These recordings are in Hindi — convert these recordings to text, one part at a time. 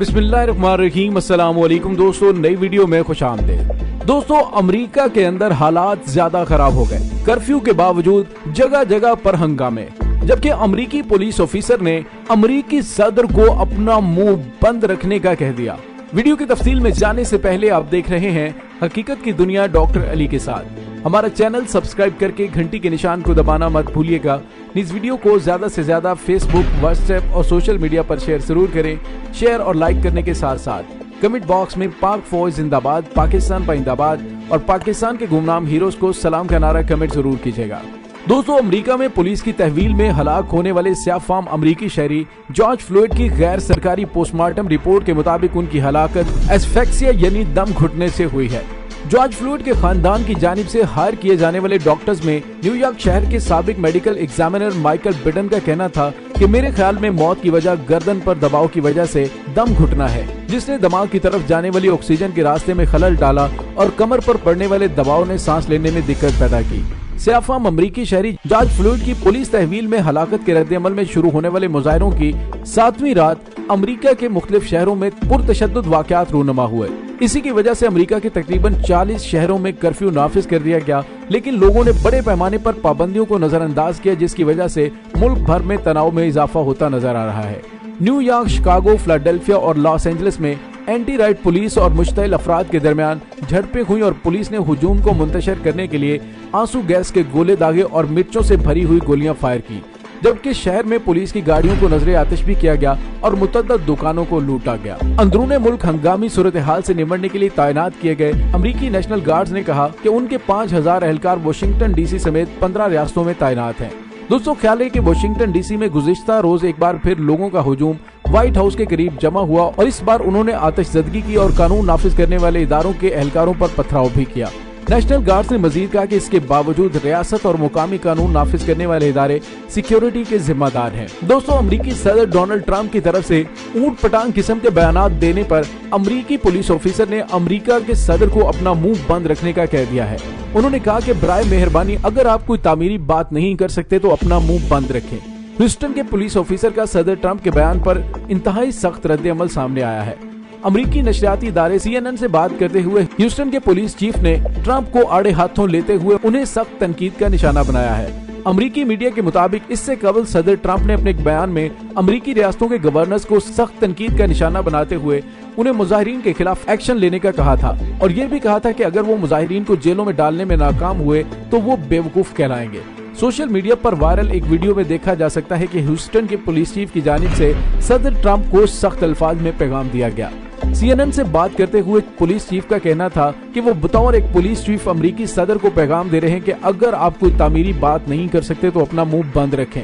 बिस्मिल्लाहिर्रहमानिर्रहीम। अस्सलाम वालेकुम दोस्तों, नई वीडियो में खुशामदीद। दोस्तों, अमेरिका के अंदर हालात ज्यादा खराब हो गए। कर्फ्यू के बावजूद जगह जगह पर हंगामे, जबकि अमेरिकी पुलिस ऑफिसर ने अमेरिकी सदर को अपना मुंह बंद रखने का कह दिया। वीडियो की तफसील में जाने से पहले आप देख रहे हैं हकीकत की दुनिया डॉक्टर अली के साथ। हमारा चैनल सब्सक्राइब करके घंटी के निशान को दबाना मत भूलिएगा। इस वीडियो को ज्यादा से ज्यादा फेसबुक, व्हाट्सएप और सोशल मीडिया पर शेयर जरूर करें। शेयर और लाइक करने के साथ साथ कमेंट बॉक्स में पाक फौज जिंदाबाद, पाकिस्तान पाइंदाबाद और पाकिस्तान के गुमनाम हीरोज को सलाम का नारा कमेंट जरूर कीजिएगा। दोस्तों, अमेरिका में पुलिस की तहवील में हलाक होने वाले स्याफाम अमेरिकी शहरी जॉर्ज फ्लॉयड की गैर सरकारी पोस्टमार्टम रिपोर्ट के मुताबिक उनकी हलाकत एस्फेक्सिया यानी दम घुटने से हुई है। जॉर्ज फ्लॉयड के खानदान की जानिब से हायर किए जाने वाले डॉक्टर्स में न्यूयॉर्क शहर के साबिक मेडिकल एग्जामिनर माइकल बिडन का कहना था कि मेरे ख्याल में मौत की वजह गर्दन पर दबाव की वजह से दम घुटना है, जिसने दिमाग की तरफ जाने वाली ऑक्सीजन के रास्ते में खलल डाला और कमर पर पड़ने वाले दबाव ने सांस लेने में दिक्कत पैदा की। स्याफाम अमरीकी शहरी जॉर्ज फ्लॉयड की पुलिस तहवील में हलाकत के रद्द-ए-अमल में शुरू होने वाले मुजाहरों की 7वीं रात अमेरिका के मुख्तलिफ शहरों में पुरतशद्दुद वाक़यात रूनुमा हुए। इसी की वजह से अमेरिका के तकरीबन 40 शहरों में कर्फ्यू नाफिज कर दिया गया, लेकिन लोगों ने बड़े पैमाने पर पाबंदियों को नजरअंदाज किया, जिसकी वजह से मुल्क भर में तनाव में इजाफा होता नजर आ रहा है। न्यूयॉर्क, शिकागो, फिलाडेल्फिया और लॉस एंजलिस में एंटी राइट पुलिस और मुश्तइल अफराद के दरमियान झड़पें हुई और पुलिस ने हुजूम को मुंतशिर करने के लिए आंसू गैस के गोले दागे और मिर्चों से भरी हुई गोलियां फायर की, जबकि शहर में पुलिस की गाड़ियों को नजरे आतिश भी किया गया और मुतअद्दिद दुकानों को लूटा गया। अंदरूने मुल्क हंगामी सूरत हाल से निपटने के लिए तैनात किए गए अमेरिकी नेशनल गार्ड्स ने कहा कि उनके 5000 एहलकार वाशिंगटन डीसी समेत 15 रियासतों में तैनात हैं। दोस्तों, ख्याल है कि वाशिंगटन डीसी में गुज़िश्ता रोज एक बार फिर लोगों का हुजूम व्हाइट हाउस के करीब जमा हुआ और इस बार उन्होंने आतिशज़दगी की और कानून नाफिज करने वाले इदारों के एहलकारों पर पथराव भी किया। नेशनल गार्ड्स ने मजीद कहा कि इसके बावजूद रियासत और मुकामी कानून नाफिज करने वाले इदारे सिक्योरिटी के जिम्मेदार हैं। दोस्तों, अमेरिकी सदर डोनाल्ड ट्रंप की तरफ से ऊट पटांग किस्म के बयानात देने पर अमेरिकी पुलिस ऑफिसर ने अमेरिका के सदर को अपना मुंह बंद रखने का कह दिया है। उन्होंने कहा कि बराए मेहरबानी अगर आप कोई तामीरी बात नहीं कर सकते तो अपना मुंह बंद रखें। ह्यूस्टन के पुलिस ऑफिसर का सदर ट्रंप के बयान पर इंतहाई सख्त रद्द-ए-अमल सामने आया है। अमेरिकी नशरियाती इदारे CNN से बात करते हुए ह्यूस्टन के पुलिस चीफ ने ट्रंप को आड़े हाथों लेते हुए उन्हें सख्त तनकीद का निशाना बनाया है। अमेरिकी मीडिया के मुताबिक इससे कबल सदर ट्रंप ने अपने एक बयान में अमेरिकी रियासतों के गवर्नर्स को सख्त तनकीद का निशाना बनाते हुए उन्हें मुजाहिरीन के खिलाफ एक्शन लेने का कहा था और ये भी कहा था कि अगर वो मुजाहिरीन को जेलों में डालने में नाकाम हुए तो वो बेवकूफ कहलाएंगे। सोशल मीडिया पर वायरल एक वीडियो में देखा जा सकता है कि ह्यूस्टन के पुलिस चीफ की जानिब से सदर ट्रंप को सख्त अल्फाज में पैगाम दिया गया। CNN से बात करते हुए पुलिस चीफ का कहना था कि वो बतौर एक पुलिस चीफ अमेरिकी सदर को पैगाम दे रहे हैं कि अगर आप कोई तामीरी बात नहीं कर सकते तो अपना मुंह बंद रखें।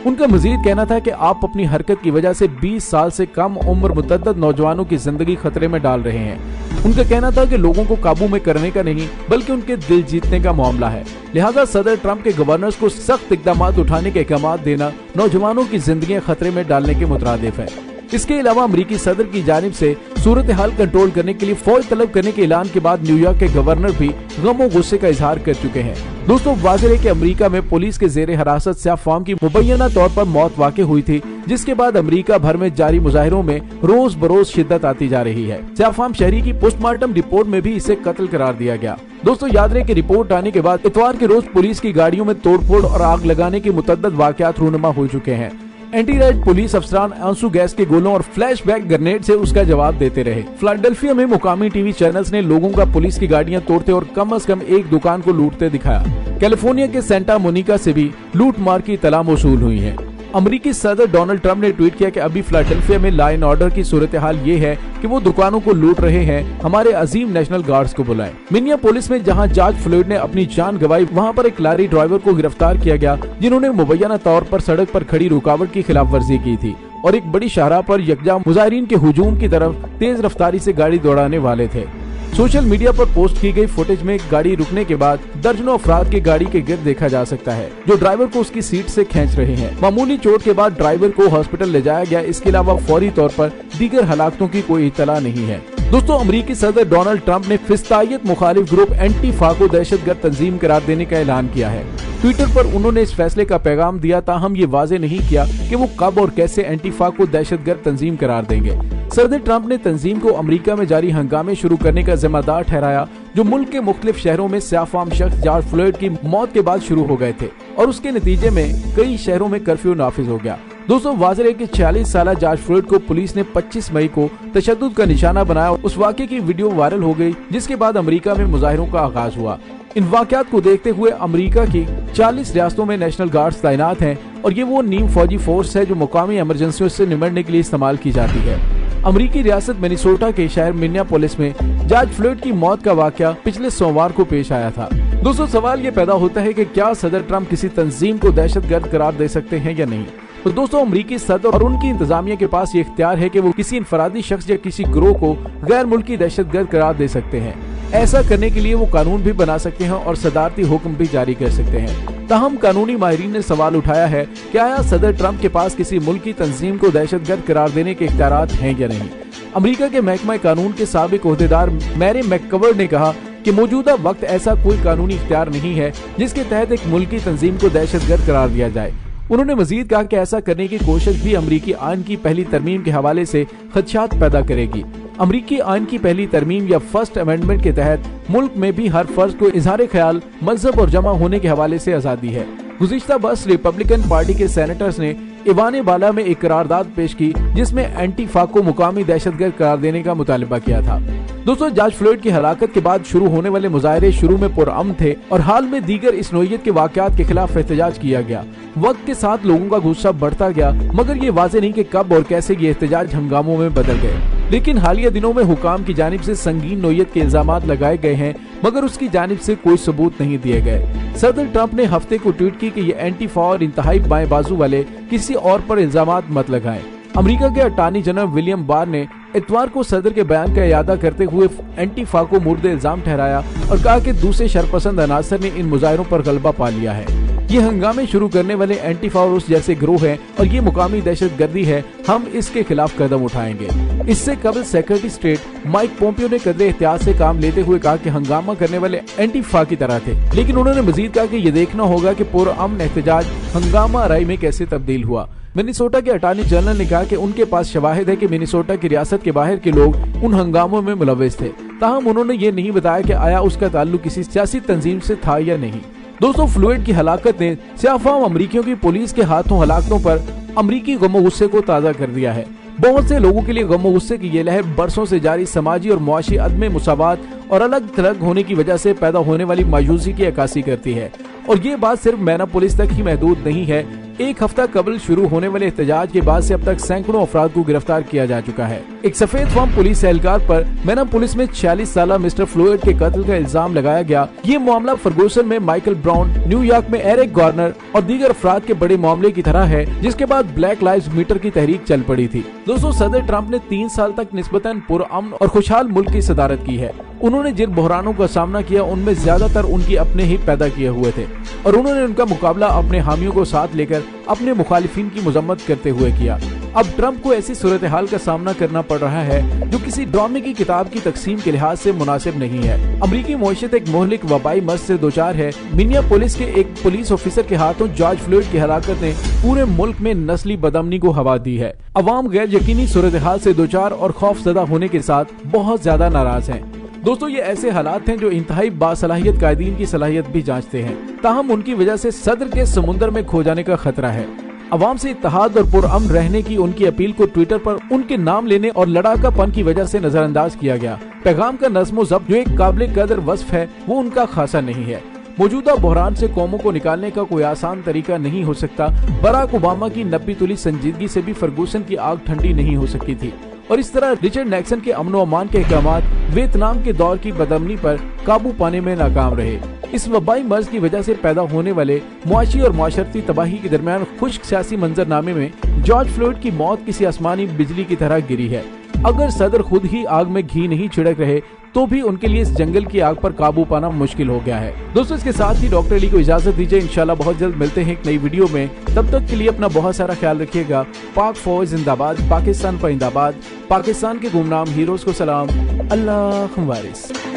उनका मजीद कहना था कि आप अपनी हरकत की वजह से 20 साल से कम उम्र मुतअद्दिद नौजवानों की जिंदगी खतरे में डाल रहे हैं। उनका कहना था कि लोगों को काबू में करने का नहीं बल्कि उनके दिल जीतने का मामला है, लिहाजा सदर ट्रंप के गवर्नर्स को सख्त इक़दाम उठाने के अहकाम देना नौजवानों की जिंदगी खतरे में डालने के मुतरादिफ है। इसके अलावा अमेरिकी सदर की जानिब से सूरत हाल कंट्रोल करने के लिए फौज तलब करने के ऐलान के बाद न्यूयॉर्क के गवर्नर भी गम और गुस्से का इजहार कर चुके हैं। दोस्तों, वाज़ेह है कि अमेरिका में पुलिस के जेर हिरासत स्याफाम की मुबैना तौर पर मौत वाक़ई हुई थी, जिसके बाद अमेरिका भर में जारी मुजाहिरों में रोज बरोज शिद्दत आती जा रही है। स्याफाम शहरी की पोस्टमार्टम रिपोर्ट में भी इसे कत्ल करार दिया गया। दोस्तों, याद रहे कि रिपोर्ट आने के बाद इतवार के रोज पुलिस की गाड़ियों में तोड़फोड़ और आग लगाने के मुतअद्दिद वाक़यात रूनुमा हो चुके हैं। एंटी राइट पुलिस अफसरान आंसू गैस के गोलों और फ्लैश बैक ग्रेनेड से उसका जवाब देते रहे। फिलाडेल्फिया में मुकामी टीवी चैनल्स ने लोगों का पुलिस की गाड़ियां तोड़ते और कम से कम एक दुकान को लूटते दिखाया। कैलिफोर्निया के सेंटा मोनिका से भी लूट मार की इत्तला मौसूल हुई है। अमेरिकी सदर डोनाल्ड ट्रंप ने ट्वीट किया कि अभी फिलाडेल्फिया में लॉ एंड ऑर्डर की सूरत हाल ये है कि वो दुकानों को लूट रहे हैं, हमारे अजीम नेशनल गार्ड्स को बुलाएं। मिनियापोलिस में जहां जॉर्ज फ्लॉयड ने अपनी जान गंवाई, वहां पर एक लारी ड्राइवर को गिरफ्तार किया गया जिन्होंने मुबैना तौर पर सड़क पर खड़ी रुकावट की खिलाफ वर्जी की थी और एक बड़ी शाहराह पर यकजा मुजाहिरीन के हुजूम की तरफ तेज रफ्तारी से गाड़ी दौड़ाने वाले थे। सोशल मीडिया पर पोस्ट की गई फुटेज में गाड़ी रुकने के बाद दर्जनों अफराद के गाड़ी के गिर्द देखा जा सकता है जो ड्राइवर को उसकी सीट से खींच रहे हैं। मामूली चोट के बाद ड्राइवर को हॉस्पिटल ले जाया गया। इसके अलावा फौरी तौर पर दीगर हलाकतों की कोई इत्तला नहीं है। दोस्तों, अमेरिकी सदर डोनाल्ड ट्रंप ने फिस्तायत मुखालिफ ग्रुप एंटीफा को दहशतगर्द तंजीम करार देने का ऐलान किया है। ट्विटर पर उन्होंने इस फैसले का पैगाम दिया, ताहम ये वाजे नहीं किया कि वो कब और कैसे एंटीफा को दहशतगर्द तंजीम करार देंगे। सदर ट्रंप ने तंजीम को अमेरिका में जारी हंगामे शुरू करने का जिम्मेदार ठहराया, जो मुल्क के मुख्तलिफ शहरों में स्याफाम शख्स जॉर्ज फ्लॉयड की मौत के बाद शुरू हो गए थे और उसके नतीजे में कई शहरों में कर्फ्यू नाफिज हो गया। दोस्तों वाज़ेह है कि 46 साल जॉर्ज फ्लॉयड को पुलिस ने 25 मई को तशद्दुद का निशाना बनाया। उस वाक़े की वीडियो वायरल हो गई, जिसके बाद अमेरिका में मुजाहिरों का आगाज हुआ। इन वाक़यात को देखते हुए अमेरिका की 40 रियासतों में नेशनल गार्ड्स तैनात हैं और ये वो नीम फौजी फोर्स है जो मुकामी इमरजेंसियों से निपटने के लिए इस्तेमाल की जाती है। अमेरिकी रियासत मिनेसोटा के शहर मिनियापोलिस में जॉर्ज फ्लॉयड की मौत का वाकया पिछले सोमवार को पेश आया था। दोस्तों सवाल ये पैदा होता है कि क्या सदर ट्रंप किसी तंजीम को दहशतगर्द करार दे सकते हैं या नहीं। तो दोस्तों अमेरिकी सदर और उनकी इंतजामिया के पास ये इख्तियार है कि वो किसी इनफरादी शख्स या किसी गिरोह को गैर मुल्की दहशतगर्द करार दे सकते हैं। ऐसा करने के लिए वो कानून भी बना सकते हैं और सदारती हुक्म भी जारी कर सकते हैं। ताहम कानूनी माहिरीन ने सवाल उठाया है कि आया सदर ट्रंप के पास किसी मुल्की तंजीम को दहशतगर्द करार देने के इख्तियारात हैं या नहीं। अमेरिका के महकमा कानून के साबिक ओहदेदार मैरी मैककवर ने कहा कि मौजूदा वक्त ऐसा कोई कानूनी इख्तियार नहीं है जिसके तहत एक मुल्की तंजीम को दहशतगर्द करार दिया जाए। उन्होंने मजीद कहा कि ऐसा करने की कोशिश भी अमेरिकी आइन की पहली तरमीम के हवाले से खदशात पैदा करेगी। अमेरिकी आइन की पहली तरमीम या फर्स्ट अमेंडमेंट के तहत मुल्क में भी हर फर्ज को इजहार ख्याल, मजहब और जमा होने के हवाले से आजादी है। गुज़िश्ता बरस रिपब्लिकन पार्टी के सेनेटर्स ने इवाने बाला में एक करारदाद पेश की जिसमें एंटीफा को मुकामी दहशतगर्द करार देने का मुतालबा किया था। दोस्तों जॉर्ज फ्लॉयड की हलाकत के बाद शुरू होने वाले मुजाहरे शुरू में पुरअमन थे और हाल में दीगर इस नौइयत के वाकयात के खिलाफ एहतजाज किया गया। वक्त के साथ लोगों का गुस्सा बढ़ता गया, मगर ये वाज़ेह नहीं कि कब और कैसे ये एहतजाज हंगामों में बदल गए। लेकिन हालिया दिनों में हुकाम की जानिब से संगीन नौइयत के इल्जामात लगाए गए हैं, मगर उसकी जानिब से कोई सबूत नहीं दिए गए। सदर ट्रंप ने हफ्ते को ट्वीट की कि ये एंटीफा और इंतहाई बाएं बाजू वाले किसी और पर इल्जामात मत लगाएं। अमेरिका के अटॉर्नी जनरल विलियम बार ने इतवार को सदर के बयान का इयादा करते हुए एंटीफा को मुर्दे इल्जाम ठहराया और कहा कि दूसरे शरपसंद अनासर ने इन मुजाहिरों पर गलबा पा लिया है। ये हंगामे शुरू करने वाले एंटीफा और उस जैसे गिरोह हैं और ये मुकामी दहशतगर्दी है, हम इसके खिलाफ कदम उठाएंगे। इससे कबल सेक्रेटरी स्टेट माइक पोम्पियो ने कदरे एहतियात से काम लेते हुए कहा कि हंगामा करने वाले एंटीफा की तरह थे, लेकिन उन्होंने मजीद कहा कि ये देखना होगा कि पुरअमन एहतजाज हंगामा आराई में कैसे तब्दील हुआ। मिनेसोटा के अटॉर्नी जनरल ने कहा कि उनके पास शवाहिद है कि मिनेसोटा की रियासत के बाहर के लोग उन हंगामों में मुलव्विस थे। ताहम उन्होंने ये नहीं बताया कि आया उसका ताल्लुक किसी सियासी तंजीम से था या नहीं। दोस्तों फ्लॉयड की हलाकत ने स्याफाम अमरीकियों की पुलिस के हाथों हलाकतों पर अमरीकी गम और गुस्से को ताज़ा कर दिया है। बहुत से लोगों के लिए गम और गुस्से की ये लहर बरसों से जारी समाजी और मुआशी अदम मुसावात और अलग थलग होने की वजह से पैदा होने वाली मायूसी की अक्कासी करती है। और ये बात सिर्फ मिनियापोलिस तक ही महदूद नहीं है। एक हफ्ता कबल शुरू होने वाले एहतजाज के बाद से अब तक सैकड़ों अफराद को गिरफ्तार किया जा चुका है। एक सफेद फार्म पुलिस एहलकार पर मिनियापोलिस में 46 साल मिस्टर फ्लॉयड के कत्ल का इल्जाम लगाया गया। ये मामला फर्गूसन में माइकल ब्राउन, न्यूयॉर्क में एरिक गार्नर और दीगर अफराद के बड़े मामले की तरह है, जिसके बाद ब्लैक लाइव्स मैटर की तहरीक चल पड़ी थी। दोस्तों सदर ट्रंप ने 3 साल तक निस्बतन पुरअमन और खुशहाल मुल्क की सदारत की है। उन्होंने जिन बहरानों का सामना किया उनमें ज्यादातर उनकी अपने ही पैदा किए हुए थे और उन्होंने उनका मुकाबला अपने हामियों को साथ लेकर अपने मुखालिफिन की मजम्मत करते हुए किया। अब ट्रंप को ऐसी सूरत हाल का सामना करना पड़ रहा है जो किसी ड्रामे की किताब की तकसीम के लिहाज से मुनासिब नहीं है। अमरीकी मईशत एक मोहलिक वबाई मर्ज से दोचार है। मिनियापोलिस के एक पुलिस ऑफिसर के हाथों जॉर्ज फ्लॉयड की हलाकत ने पूरे मुल्क में नस्ली बदअमनी को हवा दी है। अवाम गैर यकीनी सूरत हाल से दोचार और खौफजदा होने के साथ बहुत ज्यादा नाराज हैं। दोस्तों ये ऐसे हालात हैं जो इंतहाई बासलाहियत कायदीन की सलाहियत भी जांचते हैं, ताहम उनकी वजह से सदर के समुंदर में खो जाने का खतरा है। अवाम से इत्तेहाद और पुरअमन रहने की उनकी अपील को ट्विटर पर उनके नाम लेने और लड़ाकापन की वजह से नजरअंदाज किया गया। पैगाम का नज़्म ज़ब्त जो एक काबिल कदर वस्फ है वो उनका खासा नहीं है। मौजूदा बहरान से कौमों को निकालने का कोई आसान तरीका नहीं हो सकता। बराक ओबामा की 90 तुली संजीदगी से भी फर्गूसन की आग ठंडी नहीं हो सकी थी और इस तरह रिचर्ड नैक्सन के अमन व अमान के अहकामात वियतनाम के दौर की बदअमनी पर काबू पाने में नाकाम रहे। इस वबाई मर्ज की वजह से पैदा होने वाले मुआशी और माशरती तबाही के दरमियान खुश्क सियासी मंजरनामे में जॉर्ज फ्लॉयड की मौत किसी आसमानी बिजली की तरह गिरी है। अगर सदर खुद ही आग में घी नहीं छिड़क रहे तो भी उनके लिए इस जंगल की आग पर काबू पाना मुश्किल हो गया है। दोस्तों इसके साथ ही डॉक्टर अली को इजाजत दीजिए। इंशाल्लाह बहुत जल्द मिलते हैं एक नई वीडियो में। तब तक के लिए अपना बहुत सारा ख्याल रखिएगा। पाक फौज जिंदाबाद, पाकिस्तान परिंदाबाद, पाकिस्तान के गुमनाम हीरोज को सलाम। अल्लाह वारिस।